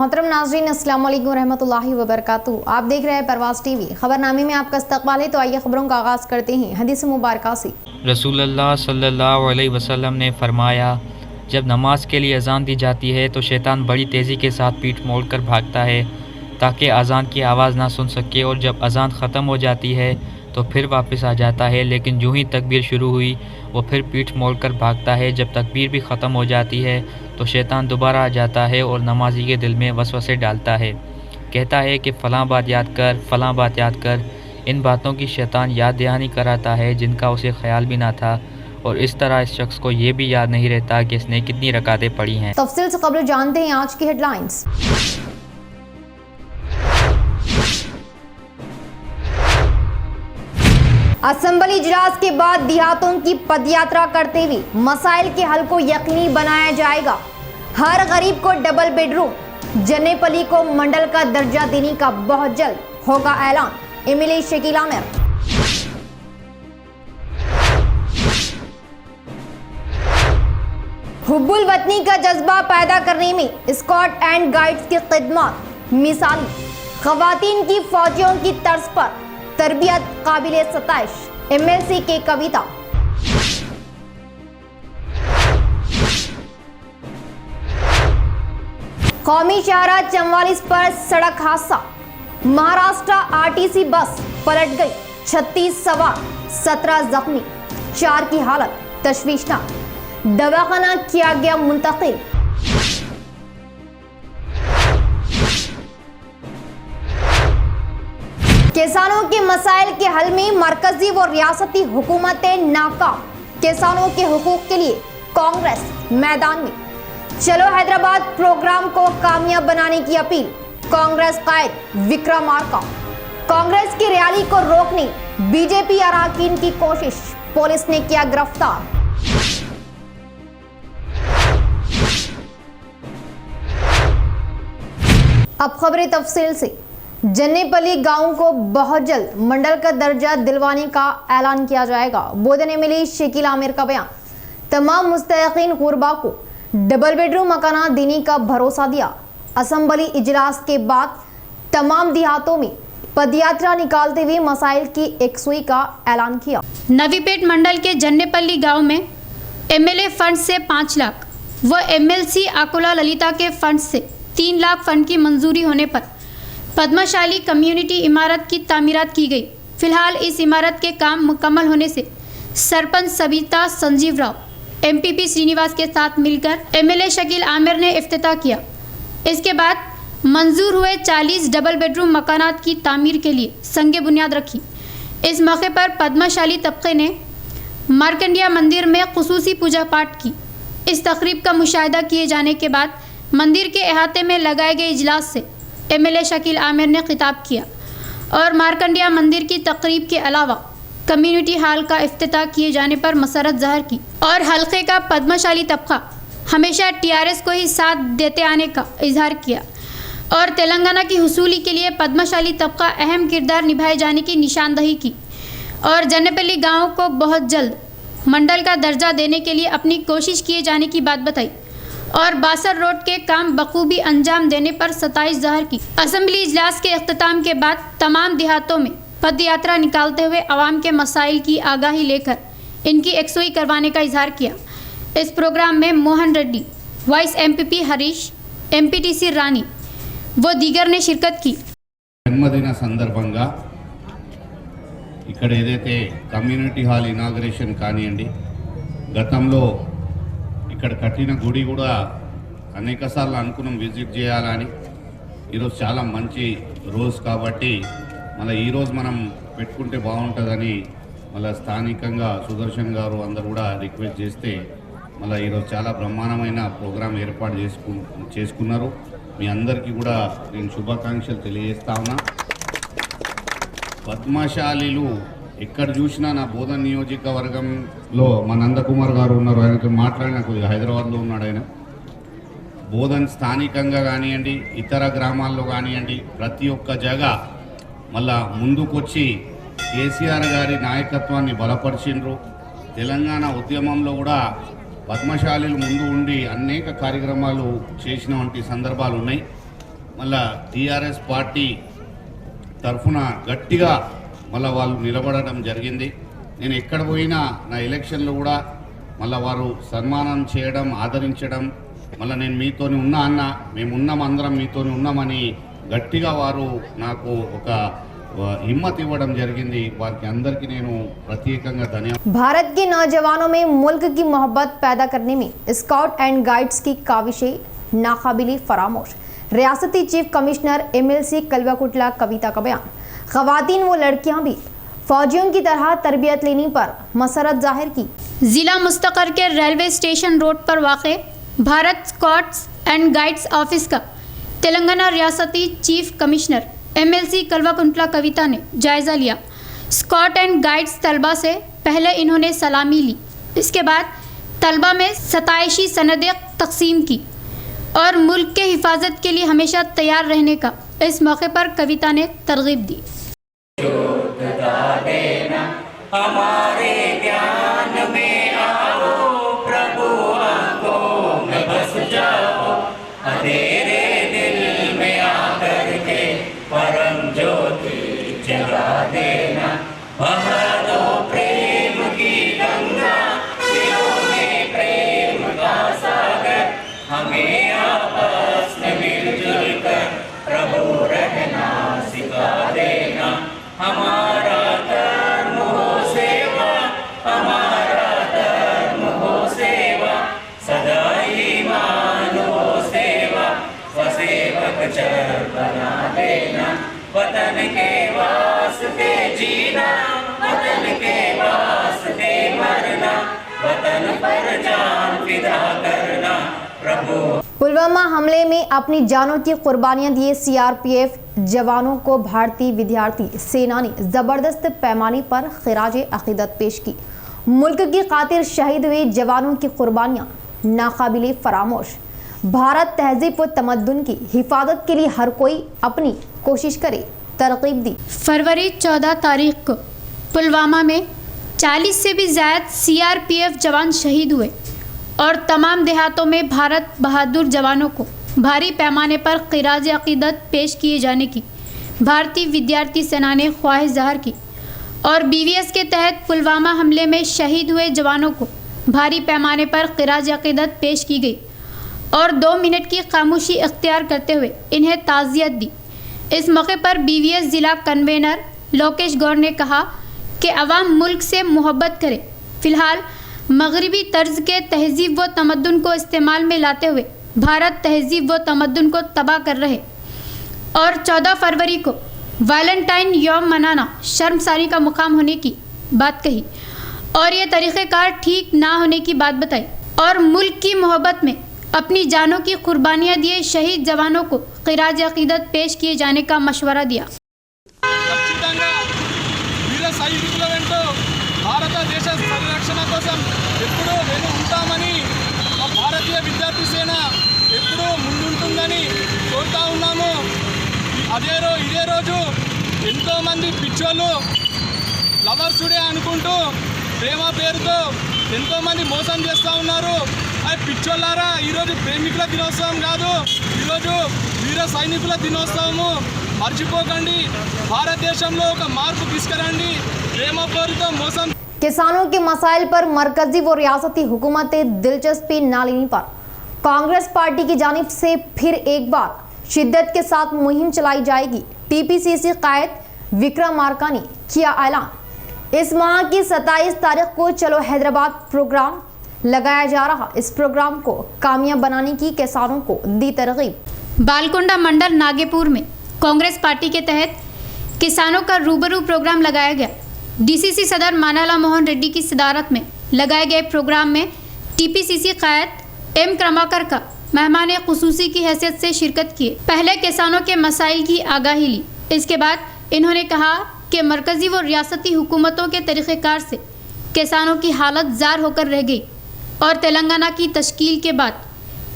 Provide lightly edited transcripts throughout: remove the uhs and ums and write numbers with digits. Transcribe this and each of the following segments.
मोहतरम नाज़रीन, अस्सलाम वालेकुम रहमतुल्लाहि व बरकातुहू। आप देख रहे हैं परवाज़ टीवी। खबरनामे में आपका इस्तक़बाल है। तो आइए खबरों का आगाज़ करते हैं हदीस मुबारक से। रसूलुल्लाह सल्लल्लाहु अलैहि वसल्लम ने फरमाया, जब नमाज के लिए अज़ान दी जाती है तो शैतान बड़ी तेज़ी के साथ पीठ मोड़कर भागता है ताकि अज़ान की आवाज़ ना सुन सके, और जब अज़ान ख़त्म हो जाती है तो फिर वापस आ जाता है, लेकिन जो ही तकबीर शुरू हुई वो फिर पीठ मोड़कर भागता है। जब तकबीर भी ख़त्म हो जाती है तो शैतान दोबारा आ जाता है और नमाजी के दिल में वसवसे डालता है। कहता है कि फ़लाँ बात याद कर, फ़लाँ बात याद कर। इन बातों की शैतान याद दहानी कराता है जिनका उसे ख्याल भी ना था, और इस तरह इस शख्स को ये भी याद नहीं रहता कि इसने कितनी रकातें पढ़ी हैं। तफसील से खबर जानते हैं आज की हेडलाइंस। असेंबली इजलास के बाद देहातों की पदयात्रा करते हुए मसाइल के हल को यकीनी बनाया जाएगा। हर गरीब को डबल बेडरूम, जन्नेपली को मंडल का दर्जा देने का बहुत जल्द होगा ऐलान। एमएलए शकील आमिर। हुब्बुल वतनी का जज्बा पैदा करने में स्काउट एंड गाइड्स की खिदमत मिसाली। खवातीन की फौजियों की तर्ज पर तरबियत काबिले सताइश। एमएलसी के कविता। कौमी शाहराह 44 पर सड़क हादसा। महाराष्ट्र आरटीसी बस पलट गई, 36 सवार 17 जख्मी, 4 की हालत तशवीशनाक, दवाखाना किया गया मुंतकिल। किसानों के मसाइल के हल में मरकजी व रियासती हुकूमतें नाकाम। किसानों के हुकूक के लिए कांग्रेस मैदान में। चलो हैदराबाद प्रोग्राम को कामयाब बनाने की अपील। कांग्रेस कायद विक्रमार्का। कांग्रेस की रैली को रोकने बीजेपी अरकान की कोशिश, पुलिस ने किया गिरफ्तार। अब खबरें तफसील से। जन्नेपली गांव को बहुत जल्द मंडल का दर्जा दिलवाने का ऐलान किया जाएगा। बोधन एमएलए शकील आमिर का बयान। तमाम मुस्तहिकीन गुरबा को डबल बेडरूम मकान देने का भरोसा दिया। असेंबली इजलास के बाद तमाम देहातों में पदयात्रा निकालते हुए मसाइल की एकसुई का ऐलान किया। नवीपेट मंडल के जन्नेपल्ली गांव में एमएलए फंड से 5 लाख व एमएलसी आकोला ललिता के फंड से 3 लाख फंड की मंजूरी होने पर पद्मशाली कम्युनिटी इमारत की तामीरात की गई। फिलहाल इस इमारत के काम मुकम्मल होने से सरपंच सबिता संजीव राव, एमपीपी श्रीनिवास के साथ मिलकर एमएलए शकील आमिर ने इफ्तिताह किया। इसके बाद मंजूर हुए 40 डबल बेडरूम मकानात की तामीर के लिए संगे बुनियाद रखी। इस मौके पर पद्मशाली तबके ने मार्कंडिया मंदिर में खुसूसी पूजा पाठ की। इस तकरीब का मुशाहिदा किए जाने के बाद मंदिर के अहाते में लगाए गए इजलास से एमएलए शकील आमिर ने खिताब किया और मार्कंडिया मंदिर की तकरीब के अलावा कम्युनिटी हॉल का इफ्तिताह किए जाने पर मसरत ज़ाहिर की और हल्के का पद्मशाली तबका हमेशा टीआरएस को ही साथ देते आने का इजहार किया और तेलंगाना की हुसूली के लिए पद्मशाली तबका अहम किरदार निभाए जाने की निशानदही की और जन्नेपल्ली गाँव को बहुत जल्द मंडल का दर्जा देने के लिए अपनी कोशिश किए जाने की बात बताई और बासर रोड के काम बखूबी अंजाम देने पर सताइश ज़ाहिर की। असेंबली इजलास के अख्ताम के बाद तमाम देहातों में पदयात्रा निकालते हुए अवाम के मसाइल की आगाही लेकर इनकी एकसुई करवाने का इजहार किया। इस प्रोग्राम में Mohan Reddy, vice MPP Harish, MPTC Rani व दीगर ने शिरकत की। जन्मदिन संदर्भंगा ఇక్కడ ఏదైతే కమ్యూనిటీ హాల్ ఇనాగరేషన్ కానియండి, గతంలో ఇక్కడ కట్టిన గుడి కూడా అనేక సార్లు అనుకున్నాం విజిట్ చేయాలని. ఈరోజు చాలా మంచి రోజు కాబట్టి మళ్ళీ ఈరోజు మనం పెట్టుకుంటే బాగుంటుందని మళ్ళీ స్థానికంగా సుదర్శన్ గారు అందరు కూడా రిక్వెస్ట్ చేస్తే మళ్ళీ ఈరోజు చాలా బ్రహ్మాండమైన ప్రోగ్రాం ఏర్పాటు చేసుకున్నారు. మీ అందరికీ కూడా నేను శుభాకాంక్షలు తెలియజేస్తా ఉన్నా. పద్మశాలీలు ఎక్కడ చూసినా నా బోధన్ నియోజకవర్గంలో మా నందకుమార్ గారు ఉన్నారు, ఆయనతో మాట్లాడిన కొద్దిగా హైదరాబాద్లో ఉన్నాడు ఆయన. బోధన్ స్థానికంగా కానివ్వండి, ఇతర గ్రామాల్లో కానివ్వండి, ప్రతి ఒక్క జగ మళ్ళా ముందుకొచ్చి కేసీఆర్ గారి నాయకత్వాన్ని బలపరిచిండ్రు. తెలంగాణ ఉద్యమంలో కూడా పద్మశాలీలు ముందు ఉండి అనేక కార్యక్రమాలు చేసినటువంటి సందర్భాలు ఉన్నాయి. మళ్ళా టీఆర్ఎస్ పార్టీ తరఫున గట్టిగా మళ్ళీ వాళ్ళు నిలబడడం జరిగింది. నేను ఎక్కడ పోయినా నా ఎలక్షన్లో కూడా మళ్ళీ వారు సన్మానం చేయడం, ఆదరించడం, మళ్ళీ నేను మీతోని ఉన్నా అన్న, మేము ఉన్నాం, అందరం మీతోని ఉన్నామని గట్టిగా వారు నాకు ఒక हिम्मत इव्वడం జరిగింది. వారికి అందరికీ నేను ప్రత్యేకంగా ధన్యవాదాలు. भारत के नौजवानों में मुल्क की मोहब्बत पैदा करने में स्काउट एंड गाइड्स की काविशें नाकाबिले फरामोश। रियासती चीफ कमिश्नर MLC कल्वाकुटला कविता का बयान। ख़वातीन व लड़कियां भी फौजियों की तरह तरबियत लेने पर मसरत जाहिर की। जिला मुस्तकर के रेलवे स्टेशन रोड पर वाक़े Bharat scouts and guides office का तेलंगाना रियासती चीफ कमिश्नर MLC कल्वाकुंटला कविता ने जायज़ा लिया। स्काउट एंड गाइड्स तलबा से पहले इन्होंने सलामी ली। इसके बाद तलबा में सताइशी सनदें तकसीम की और मुल्क के हिफाजत के लिए हमेशा तैयार रहने का इस मौके पर कविता ने तरगीब दी। हमारे ज्ञान में आओ प्रभु, आंखों में बस जाओ, अंधेरे दिल में आकर के परम ज्योति जगा देना। बहा दो प्रेम की गंगा, दिलों में प्रेम का सागर, हमें आपस में मिलजुल कर प्रभु रहना सिखा देना। हमारा धर्म हो सेवा, हमारा धर्म हो सेवा, सदा ईमान हो सेवा, वसेवक चर बना देना। वतन के वास्ते जीना, वतन के वास्ते मरना, वतन पर जान फिदा करना प्रभु। पुलवामा हमले में अपनी जानों की कुर्बानियां दिए CRPF जवानों को भारतीय विद्यार्थी सेना ने जबरदस्त पैमाने पर खिराज अकीदत पेश की। मुल्क की खातिर शहीद हुए जवानों की कुर्बानियां नाकाबिले फरामोश। भारत तहजीब व तमद्दुन की हिफाजत के लिए हर कोई अपनी कोशिश करे, तरकीब दी। फरवरी 14 तारीख को पुलवामा में 40 से भी ज़्यादा CRPF जवान शहीद हुए और तमाम देहातों में भारत बहादुर जवानों को भारी पैमाने पर खिराज अकीदत पेश किए जाने की भारतीय विद्यार्थी सेना ने ख्वाहिश ज़ाहिर की और BVS के तहत पुलवामा हमले में शहीद हुए जवानों को भारी पैमाने पर खिराज अकीदत पेश की गई और 2 मिनट की खामोशी इख्तियार करते हुए इन्हें ताज़ियत दी। इस मौके पर BVS ज़िला कन्वेनर लोकेश गौर ने कहा कि अवाम मुल्क से मोहब्बत करे। फ़िलहाल मगरबी तर्ज के तहजीब व तमद्दुन को इस्तेमाल में लाते हुए भारत तहजीब व तमद्दुन को तबाह कर रहे और 14 फरवरी को वैलेंटाइन यौम मनाना शर्मसारी का मुकाम होने की बात कही और ये तरीक़ेकार ठीक ना होने की बात बताई और मुल्क की मोहब्बत में अपनी जानों की कुर्बानियाँ दिए शहीद जवानों को खिराज अकीदत पेश किए जाने का मशवरा दिया। ఖచ్చితంగా వీర సైనికుల వెంట భారతదేశ పరిరక్షణ కోసం ఎప్పుడూ వెను ఉంటామని మా భారతీయ విద్యార్థి సేన ఎప్పుడూ ముందుంటుందని కోరుతా ఉన్నాము. ఇదే రోజు ఎంతోమంది పిచ్చోళ్ళు లవర్స్ డే అనుకుంటూ ప్రేమ పేరుతో ఎంతోమంది మోసం చేస్తూ ఉన్నారు. అది పిచ్చోళ్ళారా, ఈరోజు ప్రేమికుల దినోత్సవం కాదు, ఈరోజు వీర సైనికుల దినోత్సవము. మర్చిపోకండి, భారతదేశంలో ఒక మార్పు తీసుకురండి. ప్రేమ పేరుతో మోసం। किसानों के मसाइल पर मरकजी व रियासती हुकूमतें दिलचस्पी न लेने पर कांग्रेस पार्टी की जानिब से फिर एक बार शिद्दत के साथ मुहिम चलाई जाएगी। TPCC कायद विक्रम मार्का ने किया ऐलान। इस माह की 27 तारीख को चलो हैदराबाद प्रोग्राम लगाया जा रहा। इस प्रोग्राम को कामयाब बनाने की किसानों को दी तरगीब। बालकोंडा मंडल नागेपुर में कांग्रेस पार्टी के तहत किसानों का रूबरू प्रोग्राम लगाया गया। DCC सदर मानाला मोहन रेड्डी की सदारत में लगाए गए प्रोग्राम में TPCC कायद M क्रमाकर का मेहमान खुसूसी की हैसियत से शिरकत किए। पहले किसानों के मसाइल की आगाही ली। इसके बाद इन्होंने कहा कि मरकज़ी व रियासती हुकूमतों के तरीक़ेकार से किसानों की हालत ज़ार होकर रह गई और तेलंगाना की तश्कील के बाद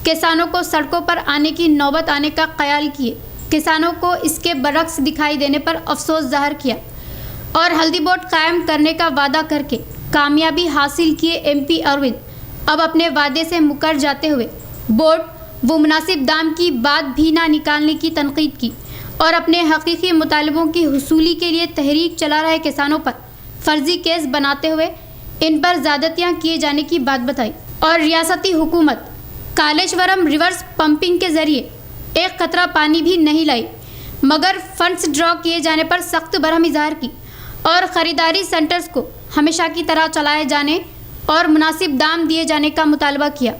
किसानों को सड़कों पर आने की नौबत आने का ख्याल किए। किसानों को इसके बरक्स दिखाई देने पर अफसोस जाहिर किया और हल्दी बोर्ड कायम करने का वादा करके कामयाबी हासिल किए MP अरविंद अब अपने वादे से मुकर जाते हुए बोर्ड वो मुनासिब दाम की बात भी ना निकालने की तनकीद की और अपने हकीकी मुतालबों की हुसूली के लिए तहरीक चला रहे किसानों पर फर्जी केस बनाते हुए इन पर ज़्यादतियाँ किए जाने की बात बताई और रियासती हुकूमत कालेश्वरम रिवर्स पंपिंग के ज़रिए एक कतरा पानी भी नहीं लाई, मगर फंड्स ड्रॉ किए जाने पर सख्त बरहमी ज़ाहिर की और ख़रीदारी सेंटर्स को हमेशा की तरह चलाए जाने और मुनासिब दाम दिए जाने का मुतालबा किया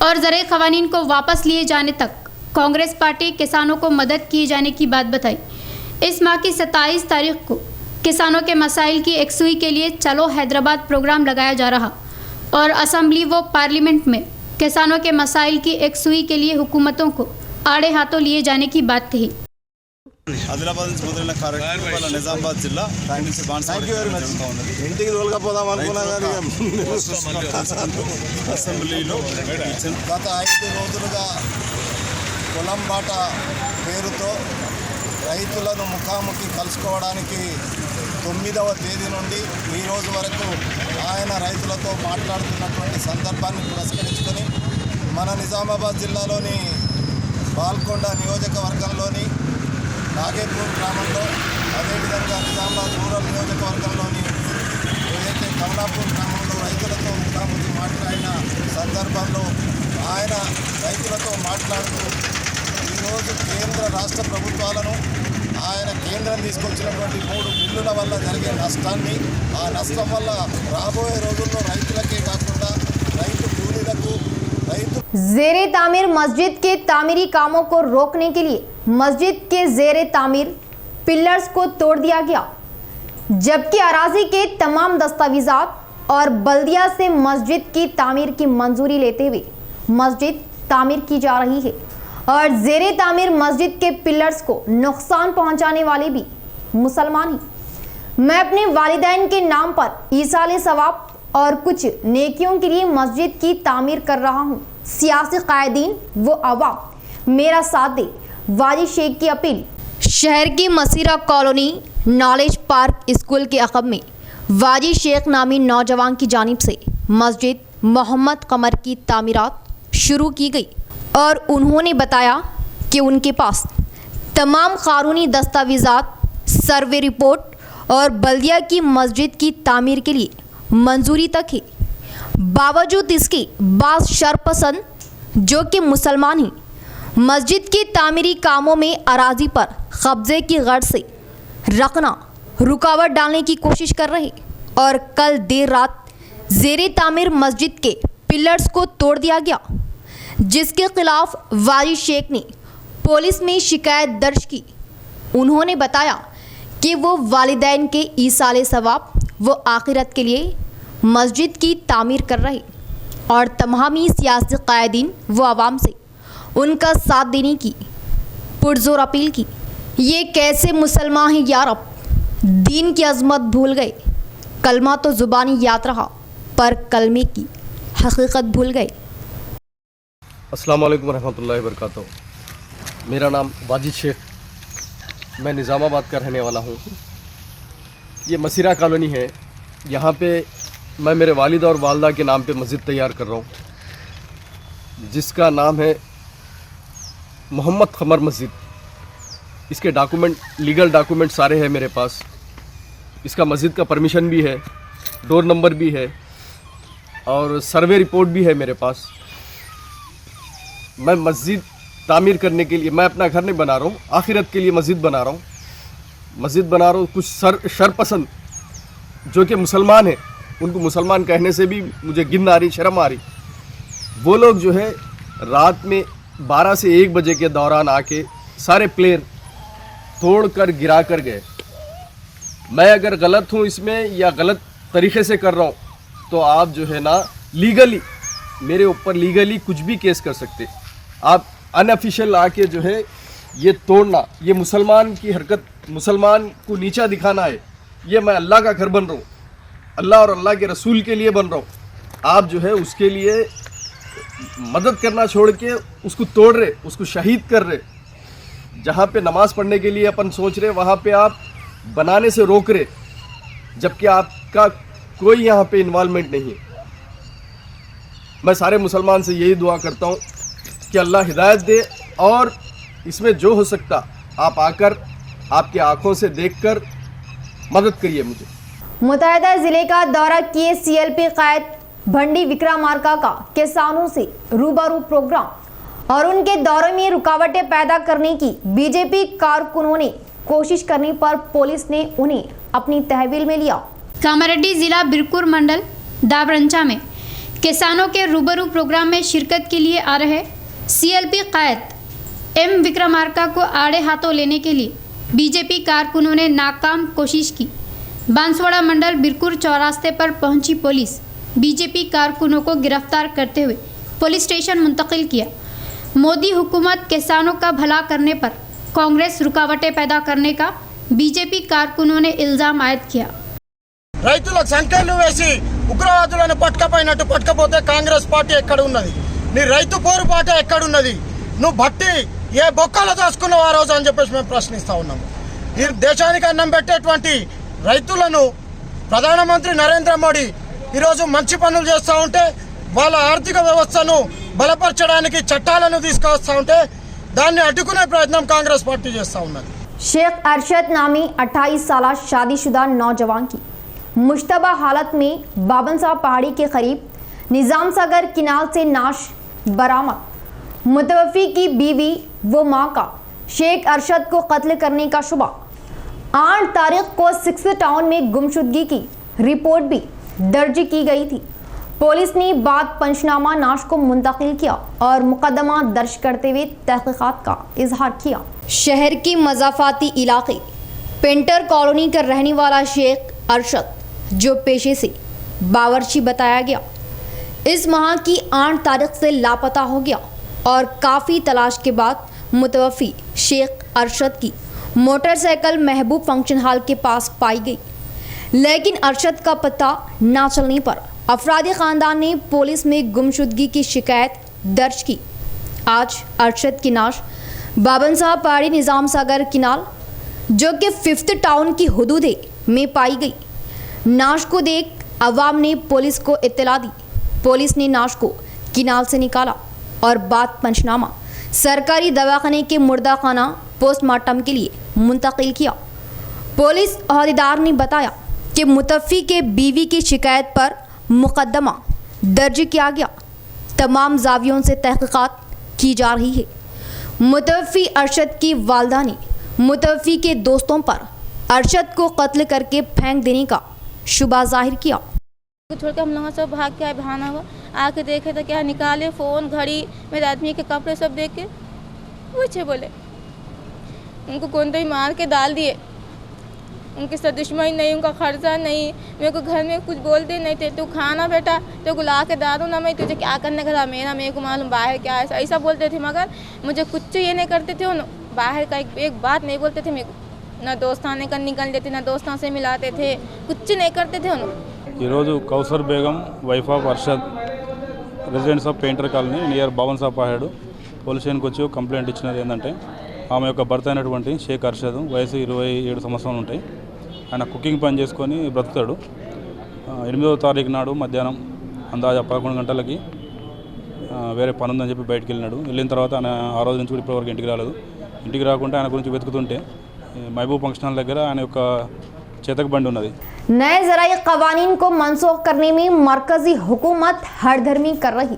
और ज़राए क़वानीन को वापस लिए जाने तक कांग्रेस पार्टी किसानों को मदद किए जाने की बात बताई। इस माह की 27 तारीख को किसानों के मसाइल की एकसुई के लिए चलो हैदराबाद प्रोग्राम लगाया जा रहा और असम्बली व पार्लियामेंट में किसानों के मसाइल की एकसुई के लिए हुकूमतों को आड़े हाथों लिए जाने की बात कही। ఆదిలాబాద్ నుంచి మొదలైన కార్యక్రమం ఇవాళ నిజామాబాద్ జిల్లా నుంచి బాన్స్వాడ జరుగుతూ ఉన్నది. ఇంటికి తోలుకపోదాం అనుకున్నా కానీ అసెంబ్లీలో గత 5 రోజులుగా పొలం బాట పేరుతో రైతులను ముఖాముఖి కలుసుకోవడానికి 9వ తేదీ నుండి ఈ రోజు వరకు ఆయన రైతులతో మాట్లాడుతున్నటువంటి సందర్భాన్ని పురస్కరించుకొని మన నిజామాబాద్ జిల్లాలోని బాల్కొండ నియోజకవర్గంలోని నాగేపూర్ గ్రామంలో, అదేవిధంగా నిజామాబాద్ రూరల్ నియోజకవర్గంలోని ఏదైతే కమలాపూర్ గ్రామంలో రైతులతో ముఖాముఖి మాట్లాడిన సందర్భంలో ఆయన రైతులతో మాట్లాడుతూ ఈరోజు కేంద్ర రాష్ట్ర ప్రభుత్వాలను ఆయన కేంద్రం తీసుకొచ్చినటువంటి 3 బిల్లుల వల్ల జరిగే నష్టాన్ని, ఆ నష్టం వల్ల రాబోయే రోజుల్లో రైతులకే కాకుండా రైతు కూలీలకు ज़ेरे तामीर मस्जिद के तामीरी कामों को रोकने के लिए मस्जिद के ज़ेरे तामीर पिलर्स को तोड़ दिया गया, जबकि अराजी के तमाम दस्तावेजात और बल्दिया से मस्जिद की तामीर की मंजूरी लेते हुए मस्जिद तामीर की जा रही है और ज़ेरे तामीर मस्जिद के पिलर्स को नुकसान पहुंचाने वाले भी मुसलमान ही। मैं अपने वालिदैन के नाम पर ईसाले सवाब और कुछ नेकियों के लिए मस्जिद की तामीर कर रहा हूँ। सियासी कायदीन वो अवाम मेरा साथ दे, वाजी शेख की अपील। शहर की मसीरा कॉलोनी नॉलेज पार्क स्कूल के अक़ब में वाजी शेख नामी नौजवान की जानिब से मस्जिद मोहम्मद कमर की तामीरात शुरू की गई और उन्होंने बताया कि उनके पास तमाम कानूनी दस्तावेजात, सर्वे रिपोर्ट और बल्दिया की मस्जिद की तामीर के लिए मंजूरी तक है। बावजूद इसके बाज़ शरपसंद जो कि मुसलमान ही मस्जिद के तामीरी कामों में अराजी पर कब्जे की गर्ज से रखना रुकावट डालने की कोशिश कर रहे और कल देर रात ज़ेरे तामीर मस्जिद के पिलर्स को तोड़ दिया गया, जिसके खिलाफ वाजी शेख ने पुलिस में शिकायत दर्ज की। उन्होंने बताया कि वो वालिदैन के ईसाले सवाब वो आखिरत के लिए मस्जिद की तामीर कर रहे और तमामी सियासी कायदीन व आवाम से उनका साथ देने की पुरजोर अपील की। ये कैसे मुसलमान हैं यार, अब दीन की अजमत भूल गए। कलमा तो ज़ुबानी याद रहा पर कलमे की हकीकत भूल गए। अस्सलाम वालेकुम रहमतुल्लाहि व बरकातहू। मेरा नाम वाजिद शेख, मैं निज़ामाबाद का रहने वाला हूँ। ये मसीरा कॉलोनी है, यहाँ पे मैं मेरे वालिद और वालदा के नाम पे मस्जिद तैयार कर रहा हूँ, जिसका नाम है मोहम्मद कमर मस्जिद। इसके डॉक्यूमेंट, लीगल डॉक्यूमेंट सारे हैं मेरे पास। इसका मस्जिद का परमिशन भी है, डोर नंबर भी है और सर्वे रिपोर्ट भी है मेरे पास। मैं मस्जिद तामीर करने के लिए, मैं अपना घर नहीं बना रहा हूँ, आखिरत के लिए मस्जिद बना रहा हूँ। मस्जिद बना रहा हूँ। कुछ शरपसंद जो कि मुसलमान हैं, उनको मुसलमान कहने से भी मुझे गिन आ रही, शर्म आ रही। वो लोग जो है रात में 12 से 1 बजे के दौरान आके सारे प्लेयर तोड़ कर गिरा कर गए। मैं अगर गलत हूँ इसमें या गलत तरीके से कर रहा हूँ तो आप जो है ना लीगली मेरे ऊपर लीगली कुछ भी केस कर सकते। आप अनऑफिशियल आके जो है ये तोड़ना, ये मुसलमान की हरकत, मुसलमान को नीचा दिखाना है। ये मैं अल्लाह का घर बन रहा हूँ, अल्लाह और अल्लाह के रसूल के लिए बन रहा हूँ। आप जो है उसके लिए मदद करना छोड़ के उसको तोड़ रहे, उसको शहीद कर रहे। जहाँ पे नमाज पढ़ने के लिए अपन सोच रहे वहाँ पे आप बनाने से रोक रहे, जबकि आपका कोई यहाँ पे इन्वॉल्वमेंट नहीं है। मैं सारे मुसलमान से यही दुआ करता हूँ कि अल्लाह हिदायत दे और इसमें जो हो सकता आप आकर आपकी आंखों से देखकर मदद करिए मुझे। मुतहदा जिले का दौरा किए सीएलपी कायद भंडी विक्रमार्का का किसानों से रूबरू प्रोग्राम और उनके दौरे में रुकावटें पैदा करने की बीजेपी कारकुनों ने कोशिश करने पर पुलिस ने उन्हें अपनी तहवील में लिया। कामारेड्डी जिला बिरकुर मंडल दाबरंचा में किसानों के रूबरू प्रोग्राम में शिरकत के लिए आ रहे सीएलपी कायद एम विक्रमार्का को आड़े हाथों लेने के लिए बीजेपी कारकुनों ने नाकाम कोशिश की। बांसवाड़ा मंडल बिरकुर चौरास्ते पर पहुंची पुलिस बीजेपी कारकुनों को गिरफ्तार करते हुए पुलिस स्टेशन मुंतकिल किया। मोदी हुकूमत किसानों का भला करने पर कांग्रेस रुकावटें पैदा करने का बीजेपी कारकुनों ने इल्जाम आयद किया। రైతులకు సంఖ్యలు వేసి ఉగ్రవాదులను పట్టుకపోయినట్టు పట్టుకపోతే కాంగ్రెస్ పార్టీ ఎక్కడ ఉన్నది? నీ రైతు పోరుబాట ఎక్కడ ఉన్నది? నువ్వు బట్టి ఏ బొక్కలు దాచుకున్నావు ఆ రోజు అని చెప్పేసి మేము ప్రశ్నిస్తా ఉన్నాము। ఈ దేశానికి అన్నం పెట్టేటువంటి రైతులను ప్రధానమంత్రి నరేంద్ర మోడీ ఈరోజు మంచి పనులు చేస్తూ ఉంటే వాళ్ళ ఆర్థిక వ్యవస్థను బలపరచడానికి చట్టాలను తీసుకొస్తా ఉంటే దాన్ని అడ్డుకునే ప్రయత్నం కాంగ్రెస్ పార్టీ చేస్తూ ఉన్నది। शेख अरशद नामी 28 साल शादीशुदा नौजवान की मुश्तबा हालत में बाबन साहब पहाड़ी के करीब निज़ाम सागर किनाल से नाश बरामद। मुतवफ़ी की बीवी व मां का शेख अरशद को कत्ल करने का शुबा। 8 तारीख को 6 टाउन में गुमशुदगी की रिपोर्ट भी दर्ज की गई थी। पुलिस ने बाद पंचनामा नाश को मुंतकिल किया और मुकदमा दर्ज करते हुए तहकीकात का इजहार किया। शहर के मज़ाफ़ाती इलाके पेंटर कॉलोनी का रहने वाला शेख अरशद जो पेशे से बावर्ची बताया गया, इस माह की 8 तारीख से लापता हो गया और काफ़ी तलाश के बाद मुतवफ़ी शेख अरशद की मोटरसाइकिल महबूब फंक्शन हॉल के पास पाई गई। लेकिन अरशद का पता ना चलने पर अफरादी ख़ानदान ने पुलिस में गुमशुदगी की शिकायत दर्ज की। आज अरशद की नाश बाबन साहब पहाड़ी निज़ाम सागर किनाल जो कि 5th टाउन की हुदूद में पाई गई। नाश को देख अवाम ने पुलिस को इत्तला दी। पुलिस ने नाश को किनाल से निकाला और बाद पंचनामा सरकारी दवाखाने के मुर्दाखाना पोस्टमार्टम के लिए मुंतकिल किया। पुलिस अहदेदार ने बताया कि मुतवफ़ी के बीवी की शिकायत पर मुकदमा दर्ज किया गया। तमाम जावियों से तहकीकात की जा रही है। मुतवफ़ी अरशद की वालदा ने मुतवफ़ी के दोस्तों पर अरशद को कत्ल करके फेंक देने का शुबा जाहिर किया। छोड़ के हम लोग सब भाग के आए, बहाना हुआ आके देखे तो क्या निकाले फ़ोन घड़ी मेरे आदमी के कपड़े सब देख के पूछे बोले उनको कौन तो ही मार के डाल दिए। उनकी दुश्मनी नहीं, उनका खर्चा नहीं, मेरे को घर में कुछ बोलते नहीं थे। तू खाना बेटा तो गुला के दादू ना, मैं तुझे क्या करने का था मेरे को मालूम बाहर क्या है, ऐसा बोलते थे। मगर मुझे कुछ ये नहीं करते थे उन्होंने, बाहर का एक बात नहीं बोलते थे मेरे को। ना दोस्ताने का निकल देते, ना दोस्तों से मिलाते थे, कुछ नहीं करते थे उन्होंने। ఈరోజు Kausar Begum wife of Arshad residents of painter colony near Baban Sab Pahad police స్టేషన్కి వచ్చి కంప్లైంట్ ఇచ్చినది ఏంటంటే ఆమె యొక్క భర్త అయినటువంటి షేక్ అర్షద్ వయసు 27 సంవత్సరాలు ఉంటాయి. ఆయన కుకింగ్ పని చేసుకొని బ్రతుకుతాడు. 8వ తారీఖు నాడు మధ్యాహ్నం అందాజ 11 గంటలకి వేరే పని ఉందని చెప్పి బయటికి వెళ్ళినాడు. వెళ్ళిన తర్వాత ఆయన ఆ రోజు నుంచి కూడా ఇప్పటివరకు ఇంటికి రాలేదు. ఇంటికి రాకుండా ఆయన గురించి వెతుకుతుంటే మహబూబ్ ఫంక్షన్ హాల్ దగ్గర ఆయన యొక్క చేతक बंद ఉన్నది। नए ज़राई क़वानीन को मनसूख करने में मरकजी हुकूमत हरधर्मी कर रही।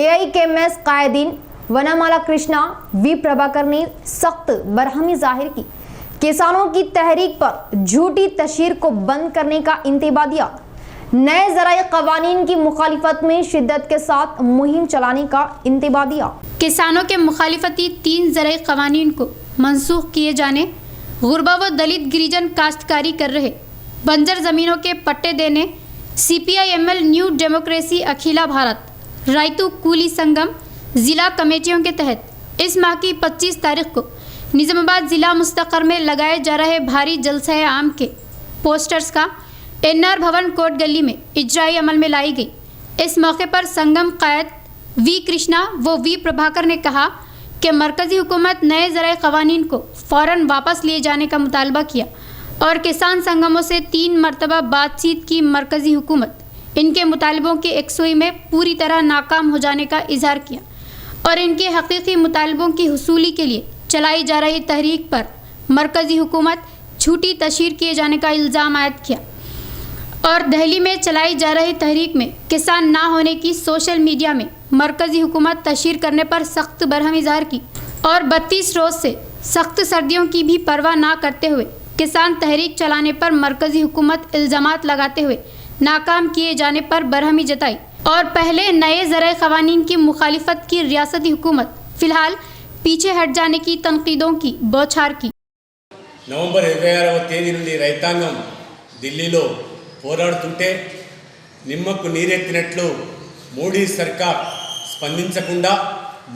AIKMS कायदीन Vanmala Krishna we Prabhakar ने सख्त बरहमी जाहिर की। किसानों की तहरीक पर झूठी तशहीर को बंद करने का इंतबा दिया। नए ज़राई क़वानीन की मुखालिफत में शिद्दत के साथ मुहिम चलाने का इंतबा दिया। किसानों के मुखालिफती 3 ज़राई क़वानीन को मनसूख किए जाने, गुरबा व दलित गिरिजन काश्तकारी कर रहे बंजर ज़मीनों के पट्टे देने, CPI-ML न्यू डेमोक्रेसी अखिला भारत रायतू कूली संगम ज़िला कमेटियों के तहत इस माह की 25 तारीख को निज़ामाबाद ज़िला मुस्तक़र में लगाए जा रहे भारी जलसे आम के पोस्टर्स का NR भवन कोट गली में इजराई अमल में लाई गई। इस मौके पर संगम कायद V कृष्णा व V प्रभाकर ने कहा कि मरकज़ी हुकूमत नए ज़राई क़वानीन को फ़ौरन वापस लिए जाने का मुतालबा किया और किसान संगमों से 3 मरतबा बातचीत की मरकज़ी हुकूमत इनके मुतालबों के एकसुई में पूरी तरह नाकाम हो जाने का इजहार किया और इनके हकीकी मुतालबों की हुसूली के लिए चलाई जा रही तहरीक पर मरकज़ी हुकूमत झूठी तशहीर किए जाने का इल्ज़ाम आयद किया और दिल्ली में चलाई जा रही तहरीक में किसान ना होने की सोशल मीडिया में मरकज़ी हुकूमत तशहीर करने पर सख्त बरहमी ज़ाहिर की और 32 रोज़ से सख्त सर्दियों की भी परवाह ना करते हुए किसान तहरीक चलाने पर मरकज़ी हुकूमत इल्ज़ामात लगाते हुए नाकाम किए जाने पर बरहमी जताई और पहले नए ज़राए क़वानीन की मुखालिफत की रियासती हुकूमत फ़िलहाल पीछे हट जाने की तनकीदों की बौछार की। నవంబర్ 26వ తేదీ నుండి రైతాంగం ఢిల్లీలో పోరాడుతుంటే నిమ్మకు నీరెత్తినట్లు మోడీ సర్కార్ స్పందించకుండా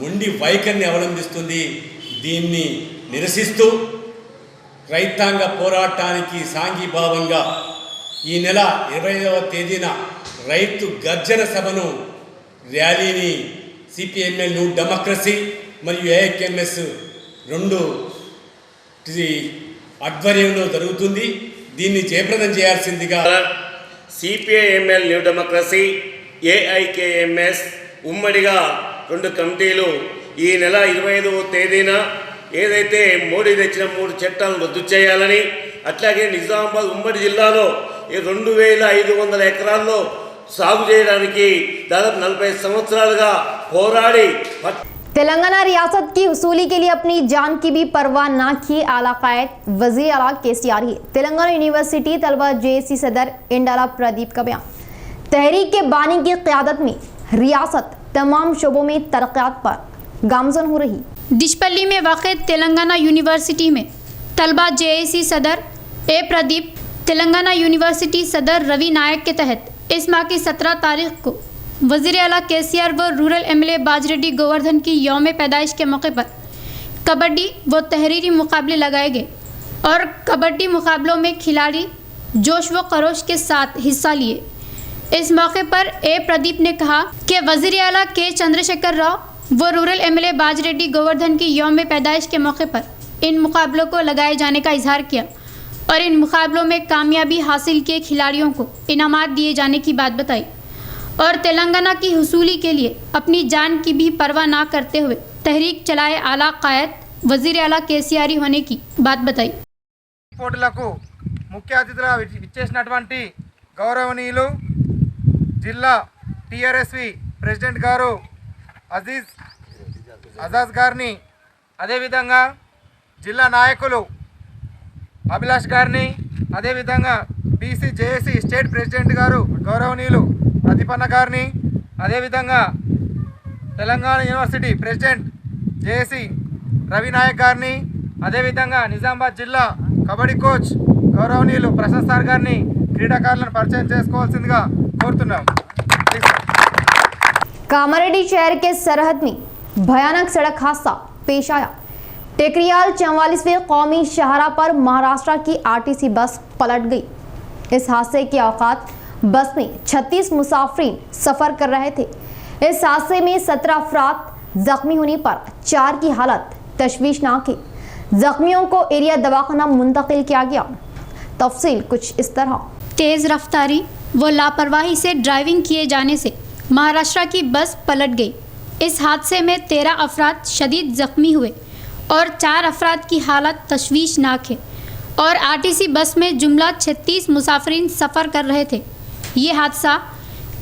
మొండి వైఖరిని అవలంబిస్తుంది. దీన్ని నిరసిస్తూ రైతాంగ పోరాటానికి సాంఘీభావంగా ఈ నెల 25వ తేదీన రైతు గర్జన సభను ర్యాలీని సిపిఎంఎల్ న్యూ డెమోక్రసీ మరియు ఏఐకేఎంఎస్ రెండు ఆధ్వర్యంలో జరుగుతుంది. దీన్ని జయప్రదం చేయాల్సిందిగా సిపిఐఎంఎల్ న్యూ డెమోక్రసీ ఏఐకేఎంఎస్ ఉమ్మడిగా రెండు కమిటీలు ఈ నెల 25వ తేదీన ఏదైతే మోడీ తెచ్చిన 3 చట్టాలను రద్దు చేయాలని అట్లాగే నిజామాబాద్ ఉమ్మడి జిల్లాలో 2500 ఎకరాల్లో సాగు చేయడానికి దాదాపు 40 సంవత్సరాలుగా పోరాడి तेलंगाना रियासत की हुसूली के लिए अपनी जान की भी परवाह ना किए आला कायद वज़ीर आला KCR है। तेलंगाना यूनिवर्सिटी तलबा JAC सदर इंडाला प्रदीप का बयान। तहरीक के बानी की क़यादत में रियासत तमाम शोबों में तरक्यात पर गामज़न हो रही। डिशपल्ली में वाक़ तेलंगाना यूनिवर्सिटी में तलबा JAC सदर ए प्रदीप तेलंगाना यूनिवर्सिटी सदर रवि नायक के तहत इस माह की 17 तारीख को वज़ीर आला KCR व रूरल MLA बाजरेड्डी गोवर्धन की यौम पैदाइश के मौके पर कबड्डी व तहरीरी मुकाबले लगाए गए और कबड्डी मुकाबलों में खिलाड़ी जोश व खरोश के साथ हिस्सा लिए। इस मौके पर ए प्रदीप ने कहा कि वज़ीर आला K चंद्रशेखर राव व रूरल MLA बाजरेड्डी गोवर्धन की यौम पैदाइश के मौके पर इन मुकाबलों को लगाए जाने का इजहार किया और इन मुकाबलों में कामयाबी हासिल किए खिलाड़ियों को इनामात दिए जाने की बात बताई और तेलंगाना की हुसूली के लिए अपनी जान की भी परवाह ना करते हुए तहरीक चलाए आला कायद वज़ीर आला KCR होने की बात बताई। పోటీలకు ముఖ్య అతిథులుగా విచ్చేసినటువంటి గౌరవనీయులు జిల్లా TRSV ప్రెసిడెంట్ గారు అజాజ్ గారిని, అదేవిధంగా జిల్లా నాయకులు అభిలాష్ గారిని, అదేవిధంగా BC JAC స్టేట్ ప్రెసిడెంట్ గారు గౌరవనీయులు ప్రతిపన్న గారిని, అదేవిధంగా Telangana university president JAC Ravi Nayak గారిని, అదేవిధంగా నిజామాబాద్ జిల్లా కబడ్డీ కోచ్ గౌరవనీయులు ప్రసాద్ సార్ గారిని క్రీడాకారులను పరిచయం చేసుకోవాల్సిందిగా కోరుతున్నాం। कामारेड्डी शहर के सरहद में भयानक सड़क हादसा पेश आया। टेकरियाल 44वें कौमी शाहरा पर महाराष्ट्र की RTC बस पलट गई। इस हादसे के औकात बस में 36 मुसाफिरीन सफ़र कर रहे थे। इस हादसे में 17 अफराद जख्मी होने पर 4 की हालत तशवीशनाक है। जख्मियों को एरिया दवाखाना मुंतकिल किया गया। तफसील कुछ इस तरह। तेज़ रफ्तारी व लापरवाही से ड्राइविंग किए जाने से महाराष्ट्र की बस पलट गई। इस हादसे में 13 अफराद शदीद जख्मी हुए और 4 अफराद की हालत तशवीशनाक है और RTC बस में जुमला 36 मुसाफिरीन सफ़र कर रहे थे। ये हादसा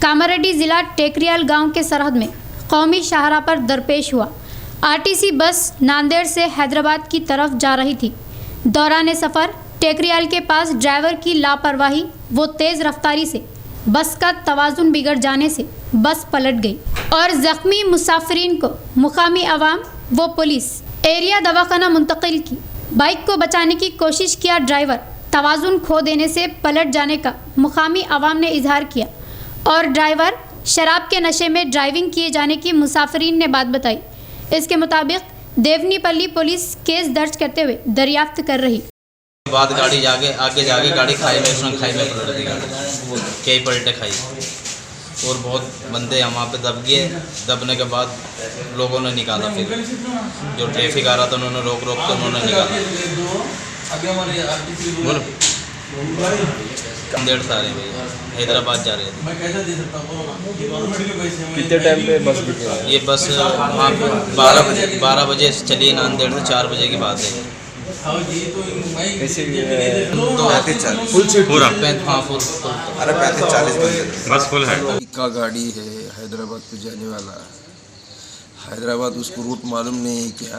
कामारेड्डी ज़िला टेकरियाल गांव के सरहद में कौमी शाहरा पर दरपेश हुआ। RTC बस नांदेड़ से हैदराबाद की तरफ जा रही थी। दौरान सफ़र टेकरियाल के पास ड्राइवर की लापरवाही व तेज़ रफ्तारी से बस का तवाज़ुन बिगड़ जाने से बस पलट गई और ज़ख्मी मुसाफिरीन को मुकामी अवाम व पुलिस एरिया दवाखाना मुंतकिल की। बाइक को बचाने की कोशिश किया ड्राइवर तवाज़ुन खो देने से पलट जाने का मुकामी अवाम ने इजहार किया और ड्राइवर शराब के नशे में ड्राइविंग किए जाने की मुसाफिरीन ने बात बताई। इसके मुताबिक देवनीपल्ली पुलिस केस दर्ज करते हुए दरियाफ्त कर रही। बाद गाड़ी आगे जाके गाड़ी खाई में पलट दी गाड़ी, कई पलटे खाई और बहुत बंदे वहाँ पे दब गए। दबने के बाद लोगों ने निकाला, फिर जो ट्रैफिक आ रहा था उन्होंने रोक के उन्होंने निकाला। 1.5 साल है भैया, हैदराबाद जा रहे थे। कितने टाइम पे बस रुकी? ये बस वहाँ पे 12 बजे चली नांदेड़ से 4 बजे की बात है। फुल सीट पूरा? हाँ फुल। अरे 35-40 बजे बस फुल है। का गाड़ी है हैदराबाद को जाने वाला। हैदराबाद उसको रूट मालूम नहीं है क्या,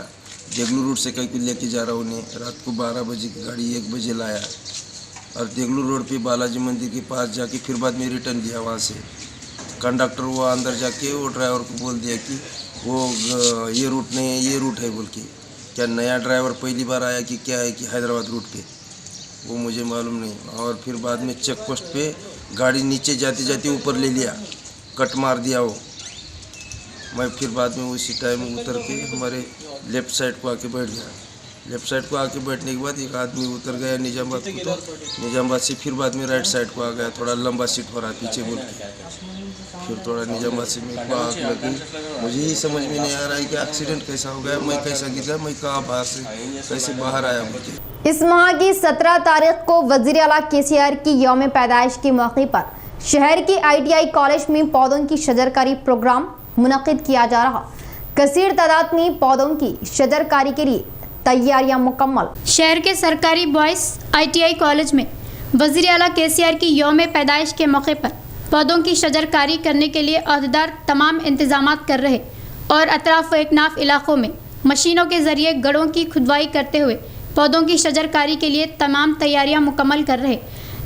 देगलू रूट से कहीं को लेके जा रहा उन्हें। रात को 12 बजे की गाड़ी 1 बजे लाया और देगलू रोड पे बालाजी मंदिर के पास जाके फिर बाद में रिटर्न दिया। वहाँ से कंडक्टर वो अंदर जाके वो ड्राइवर को बोल दिया कि वो ये रूट नहीं है, ये रूट है बोल के। क्या नया ड्राइवर पहली बार आया कि क्या है कि हैदराबाद रूट पे, वो मुझे मालूम नहीं। और फिर बाद में चेक पोस्ट पे गाड़ी नीचे जाते जाते ऊपर ले लिया, कट मार दिया वो। मैं फिर बाद में उसी टाइम उतर के हमारे लेफ़्ट साइड को आके बैठ गया। लेफ़्ट साइड को आके बैठने के बाद एक आदमी उतर गया निजामाबाद को, तो निजामाबाद से फिर बाद में राइट साइड को आ गया। थोड़ा लंबा सीट हो रहा है पीछे बोल के, फिर थोड़ा निजामाबाद से मेरे को आग लगी। मुझे ही समझ में नहीं आ रहा है कि एक्सीडेंट कैसा हो गया, मैं कैसा गिर गया, मैं कहाँ बाहर से कैसे बाहर आया मुझे। इस माह की 17 तारीख को वज़ीर आला केसीआर की यौम पैदाइश के मौके पर शहर के ITI कॉलेज में पौधों की शजरकारी प्रोग्राम मुनक्किद किया जा रहा। कसीर तादाद में पौधों की शजरकारी के लिए तैयारियां मुकम्मल। शहर के सरकारी बॉयज़ ITI कॉलेज में वज़ीर आला केसीआर की यौम पैदाइश के मौके पर पौधों की शजरकारी करने के लिए अहदेदार तमाम इंतजामात कर रहे और अतराफ व एकनाफ इलाकों में मशीनों के ज़रिए गड़ों की खुदवाई करते हुए पौधों की शजरकारी के लिए तमाम तैयारियां मुकम्मल कर रहे।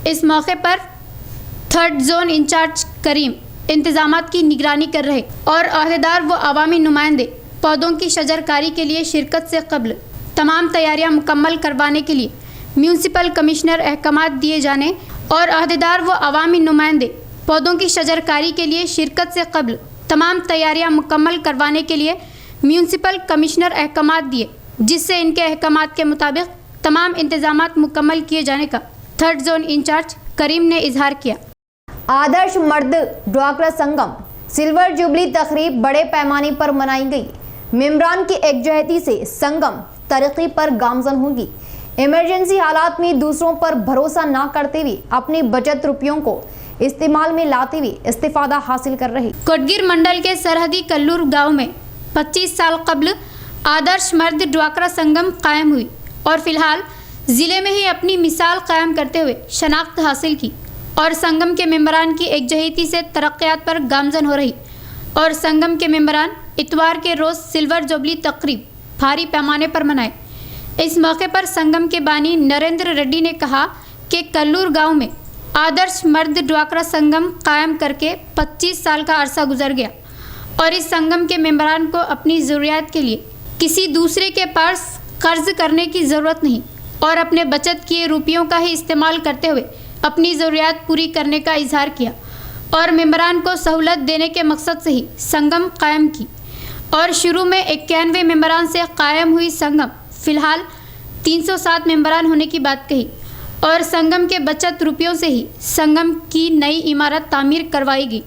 इस मौके पर 3rd जोन इंचार्ज करीम इंतजामात की निगरानी कर रहे और अहदेदार व अवामी नुमाइंदे पौधों की शजरकारी के लिए शिरकत से कब्ल तमाम तैयारियां मुकम्मल करवाने के लिए म्यूनसिपल कमिश्नर अहकामात दिए जाने और अहदेदार व अवामी नुमाइंदे पौधों की शजरकारी के लिए शिरकत से कब्ल तमाम तैयारियां मुकम्मल करवाने के लिए म्यूनसिपल कमिश्नर अहकामात दिए, जिससे इनके अहकामात के मुताबिक तमाम इंतजामात मुकम्मल किए जाने का 3rd जोन इंचार्ज करीम ने इजहार किया। आदर्श मर्द ड्वाक्रा संगम सिल्वर जुबली तकरीब बड़े पैमाने पर मनाई गई। मेंबरान की एकजुहती से संगम तरक्की पर गामजन होगी। इमरजेंसी हालात में दूसरों पर भरोसा न करते हुए अपनी बचत रुपयों को इस्तेमाल में लाते हुए इस्तिफादा हासिल कर रहे। कोटगिर मंडल के सरहदी कल्लूर गांव में 25 साल कबल आदर्श मर्द ड्वाक्रा संगम कायम हुई और फिलहाल ज़िले में ही अपनी मिसाल कायम करते हुए शनाख्त हासिल की और संगम के मेंबरान की एकजुहती से तरक्यात पर गामजन हो रही और संगम के मेंबरान इतवार के रोज़ सिल्वर जुबली तकरीब भारी पैमाने पर मनाए। इस मौके पर संगम के बानी नरेंद्र रेड्डी ने कहा कि कल्लूर गांव में आदर्श मर्द ड्वाक्रा संगम कायम करके 25 साल का अरसा गुजर गया और इस संगम के मेंबरान को अपनी ज़रूरियात के लिए किसी दूसरे के पास कर्ज करने की ज़रूरत नहीं और अपने बचत किए रुपयों का ही इस्तेमाल करते हुए अपनी ज़रूरियात पूरी करने का इजहार किया और मेंबरान को सहूलत देने के मकसद से ही संगम कायम की और शुरू में 91 मेंबरान से कायम हुई संगम फ़िलहाल 307 मेंबरान होने की बात कही और संगम के बचत रुपयों से ही संगम की नई इमारत तामीर करवाई गई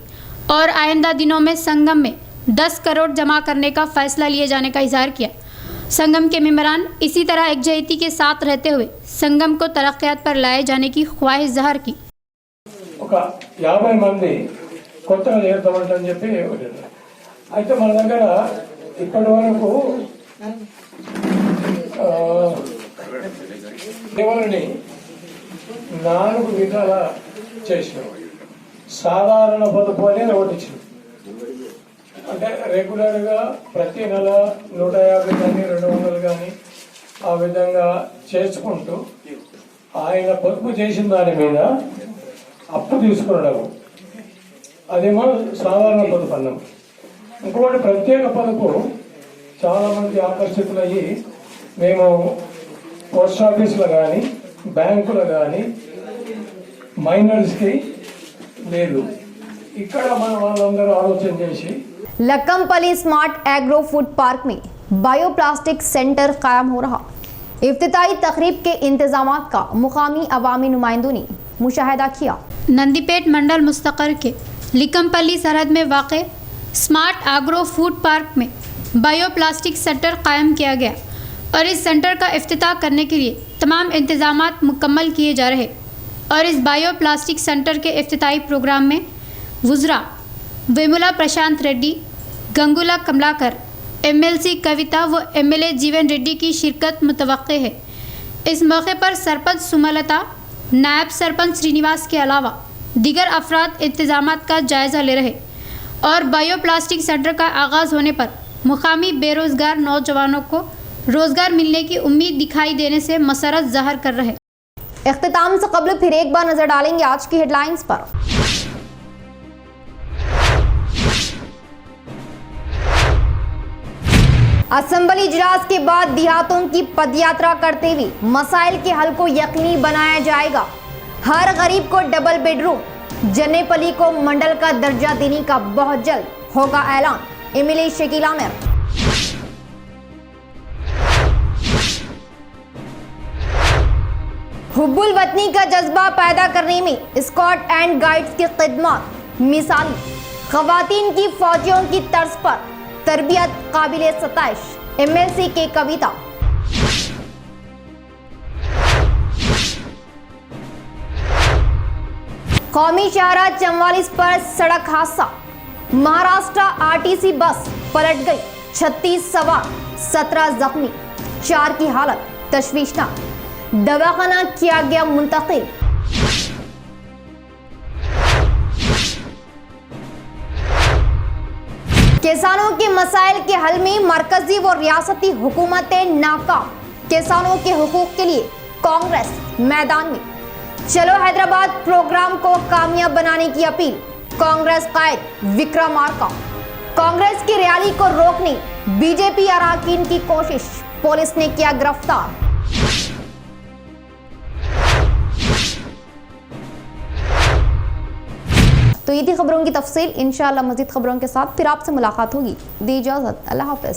और आइंदा दिनों में संगम में 10 करोड़ जमा करने का फ़ैसला लिए जाने का इजहार किया। संगम के मेंबरान इसी तरह एकजुहती के साथ रहते हुए संगम को तरक्यात पर लाए जाने की ख्वाहिश ज़ाहिर की। 50 మంది కొత్తగా చేద్దామంటని చెప్పి అయితే మన దగ్గర ఇప్పటి వరకు సేవలని 4 విధాల చేసినాం. సాధారణ పొదుపు అనేది ఒకటి ఇచ్చినాం. అంటే రెగ్యులర్గా ప్రతి నెల 150 కానీ 200 కానీ ఆ విధంగా చేసుకుంటూ ఆయన పొదుపు చేసిన దాని మీద అప్పు తీసుకున్నాడు. అదేమో సాధారణ పొదుపు అన్నాం. ఇంకొకటి ప్రత్యేక పొదుపు చాలామంది ఆకర్షితులయ్యి మేము పోస్ట్ ఆఫీసులో కానీ బ్యాంకులో కానీ మైనర్స్కి లేదు, ఇక్కడ మన వాళ్ళందరూ ఆలోచన చేసి लक्कमपल्ली स्मार्ट एग्रो फूड पार्क में बायोप्लास्टिक सेंटर कायम हो रहा। इफ्तिताई तकरीब के इंतजामात का मुकामी अवामी नुमाइंदों ने मुशाहिदा किया। नंदीपेट मंडल मुस्तकर के लिकमपल्ली सरहद में वाक़े स्मार्ट एग्रो फूड पार्क में बायोप्लास्टिक सेंटर कायम किया गया और इस सेंटर का इफ्तिताह करने के लिए तमाम इंतजामात मुकम्मल किए जा रहे। और इस बायो प्लास्टिक सेंटर के इफ्तिताई प्रोग्राम में वुज़रा वेमुला प्रशांत रेड्डी, गंगुला कमलाकर, MLC कविता व MLA जीवन रेड्डी की शिरकत मुतवक्के है। इस मौके पर सरपंच सुमलता, नायब सरपंच श्रीनिवास के अलावा दीगर अफराद इंतजामात का जायज़ा ले रहे और बायो प्लास्टिक सेंटर का आगाज़ होने पर मुकामी बेरोज़गार नौजवानों को रोज़गार मिलने की उम्मीद दिखाई देने से मसरत ज़ाहिर कर रहे। इख्तिताम से कबल फिर एक बार नजर डालेंगे आज की हेडलाइंस पर। असेंबली इजलास के बाद देहातों की पदयात्रा करते हुए मसाइल के हल को यकीनी बनाया जाएगा। हर गरीब को डबल बेडरूम, जन्नेपली को मंडल का दर्जा देने का बहुत जल्द होगा ऐलान, MLA शकील आमिर। हुब्बुल वतनी का जज्बा पैदा करने में स्काउट एंड गाइड्स की खिदमत मिसाली, खवातीन की फौजियों की तर्ज पर तरबियत काबिले सताइश, MLC के कविता। कौमी शाहराह 44 पर सड़क हादसा, महाराष्ट्र RTC बस पलट गई, 36 सवार 17 जख्मी, 4 की हालत तशवीशनाक, दवाखाना किया गया मुंतकिल। किसानों के मसाइल के हल में मरकजी व रियासती हुकूमतें नाकाम, किसानों के हुकूक के लिए कांग्रेस मैदान में। चलो हैदराबाद प्रोग्राम को कामयाब बनाने की अपील, कांग्रेस कायद विक्रमार्का। कांग्रेस की रैली को रोकने बीजेपी अरकान की कोशिश, पुलिस ने किया गिरफ्तार। तो ये थी खबरों की तफसील। इंशाअल्लाह मज़ीद खबरों के साथ फिर आपसे मुलाकात होगी। दी इजाज़त, अल्लाह हाफ़िज़।